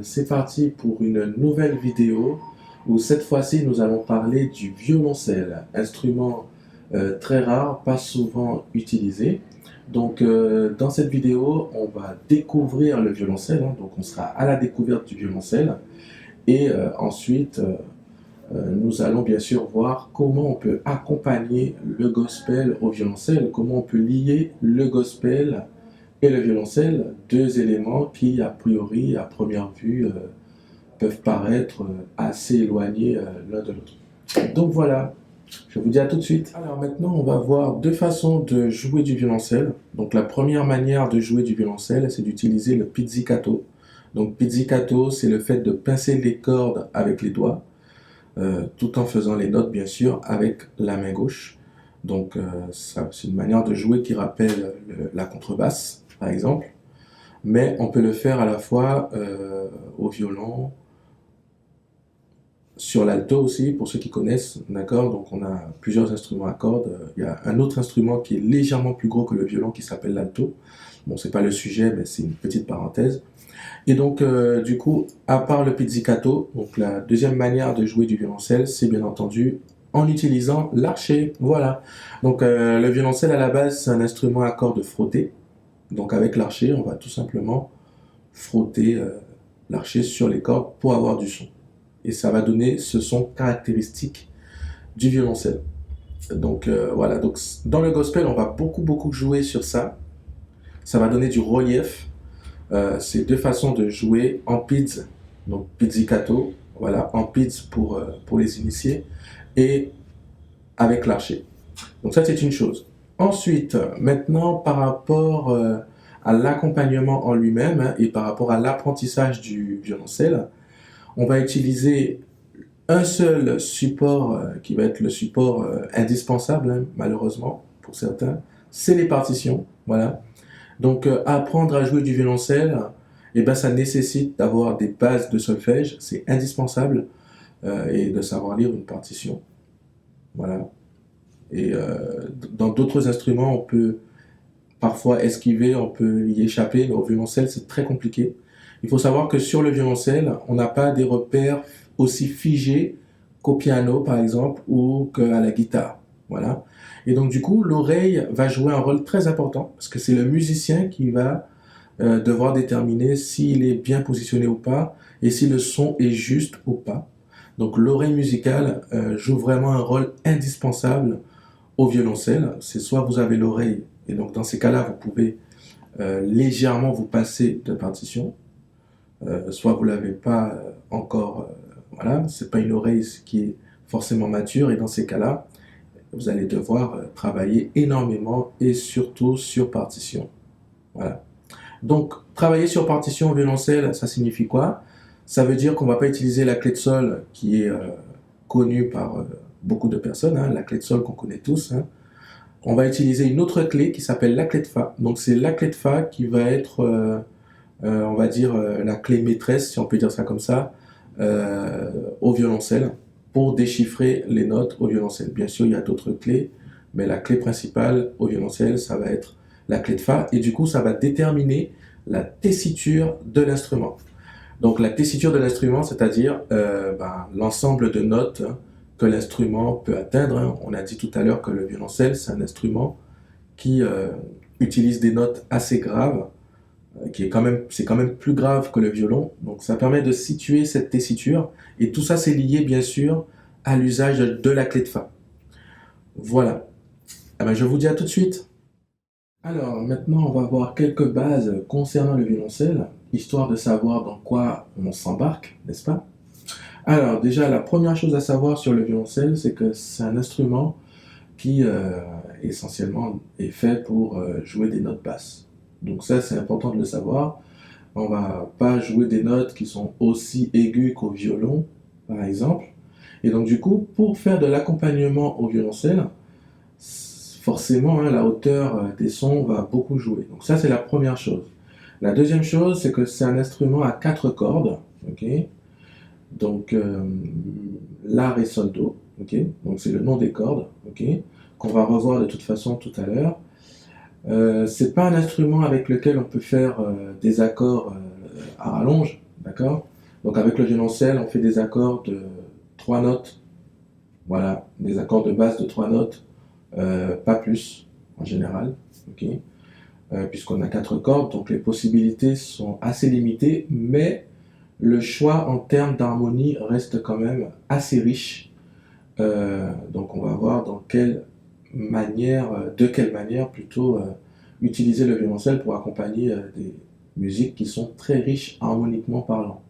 c'est parti pour une nouvelle vidéo où cette fois-ci nous allons parler du violoncelle, instrument très rare, pas souvent utilisé. Donc dans cette vidéo, on va découvrir le violoncelle, hein, donc on sera à la découverte du violoncelle et ensuite nous allons bien sûr voir comment on peut accompagner le gospel au violoncelle, comment on peut lier le gospel et le violoncelle, deux éléments qui, a priori, à première vue, peuvent paraître assez éloignés l'un de l'autre. Donc voilà, je vous dis à tout de suite. Alors maintenant, on va voir deux façons de jouer du violoncelle. Donc la première manière de jouer du violoncelle, c'est d'utiliser le pizzicato. Donc pizzicato, c'est le fait de pincer les cordes avec les doigts, tout en faisant les notes, bien sûr, avec la main gauche. Donc c'est une manière de jouer qui rappelle la contrebasse, par exemple, mais on peut le faire à la fois au violon, sur l'alto aussi, pour ceux qui connaissent, d'accord. Donc on a plusieurs instruments à cordes. Il y a un autre instrument qui est légèrement plus gros que le violon qui s'appelle l'alto. Bon, c'est pas le sujet, mais c'est une petite parenthèse. Et donc, du coup, à part le pizzicato, donc la deuxième manière de jouer du violoncelle, c'est bien entendu en utilisant l'archet. Voilà. Donc, le violoncelle à la base, c'est un instrument à cordes frottées. Donc, avec l'archet, on va tout simplement frotter l'archet sur les cordes pour avoir du son. Et ça va donner ce son caractéristique du violoncelle. Donc, voilà. Donc, dans le gospel, on va beaucoup jouer sur ça. Ça va donner du relief. C'est deux façons de jouer en pizz, donc pizzicato, voilà, en pizz pour les initiés, et avec l'archet. Donc ça, c'est une chose. Ensuite, maintenant, par rapport à l'accompagnement en lui-même, hein, et par rapport à l'apprentissage du violoncelle, on va utiliser un seul support qui va être le support indispensable, hein, malheureusement, pour certains, c'est les partitions, voilà. Donc, apprendre à jouer du violoncelle, eh ben, ça nécessite d'avoir des bases de solfège, c'est indispensable, et de savoir lire une partition. Voilà. Et dans d'autres instruments, on peut parfois esquiver, on peut y échapper, mais au violoncelle, c'est très compliqué. Il faut savoir que sur le violoncelle, on n'a pas des repères aussi figés qu'au piano, par exemple, ou qu'à la guitare. Voilà. Et donc, du coup, l'oreille va jouer un rôle très important, parce que c'est le musicien qui va devoir déterminer s'il est bien positionné ou pas, et si le son est juste ou pas. Donc, l'oreille musicale joue vraiment un rôle indispensable au violoncelle. C'est soit vous avez l'oreille, et donc dans ces cas-là, vous pouvez légèrement vous passer de partition, soit vous l'avez pas encore, voilà, c'est pas une oreille qui est forcément mature, et dans ces cas-là, vous allez devoir travailler énormément et surtout sur partition. Voilà. Donc, travailler sur partition au violoncelle, ça signifie quoi? Ça veut dire qu'on ne va pas utiliser la clé de sol qui est connue par beaucoup de personnes, hein, la clé de sol qu'on connaît tous. Hein. On va utiliser une autre clé qui s'appelle la clé de Fa. Donc, c'est la clé de Fa qui va être, on va dire, la clé maîtresse, si on peut dire ça comme ça, au violoncelle, pour déchiffrer les notes au violoncelle. Bien sûr, il y a d'autres clés, mais la clé principale au violoncelle, ça va être la clé de Fa, et du coup, ça va déterminer la tessiture de l'instrument. Donc, la tessiture de l'instrument, c'est-à-dire l'ensemble de notes que l'instrument peut atteindre. On a dit tout à l'heure que le violoncelle, c'est un instrument qui utilise des notes assez graves, c'est quand même plus grave que le violon. Donc, ça permet de situer cette tessiture, et tout ça, c'est lié, bien sûr, à l'usage de la clé de Fa. Voilà. Eh ben, je vous dis à tout de suite. Alors, maintenant, on va voir quelques bases concernant le violoncelle, histoire de savoir dans quoi on s'embarque, n'est-ce pas? Alors, déjà, la première chose à savoir sur le violoncelle, c'est que c'est un instrument qui, essentiellement, est fait pour jouer des notes basses. Donc ça, c'est important de le savoir. On va pas jouer des notes qui sont aussi aiguës qu'au violon, par exemple. Et donc, du coup, pour faire de l'accompagnement au violoncelle, forcément, hein, la hauteur des sons va beaucoup jouer. Donc ça, c'est la première chose. La deuxième chose, c'est que c'est un instrument à 4 cordes. Okay. Donc, La, Ré, Sol, Do. Okay. Donc c'est le nom des cordes, okay, qu'on va revoir de toute façon tout à l'heure. C'est pas un instrument avec lequel on peut faire des accords à rallonge, D'accord? Donc avec le violoncelle, on fait des accords de 3 notes. Voilà, des accords de base de 3 notes, pas plus en général. Ok? Puisqu'on a 4 cordes, donc les possibilités sont assez limitées, mais le choix en termes d'harmonie reste quand même assez riche. Donc on va voir de quelle manière plutôt utiliser le violoncelle pour accompagner des musiques qui sont très riches harmoniquement parlant.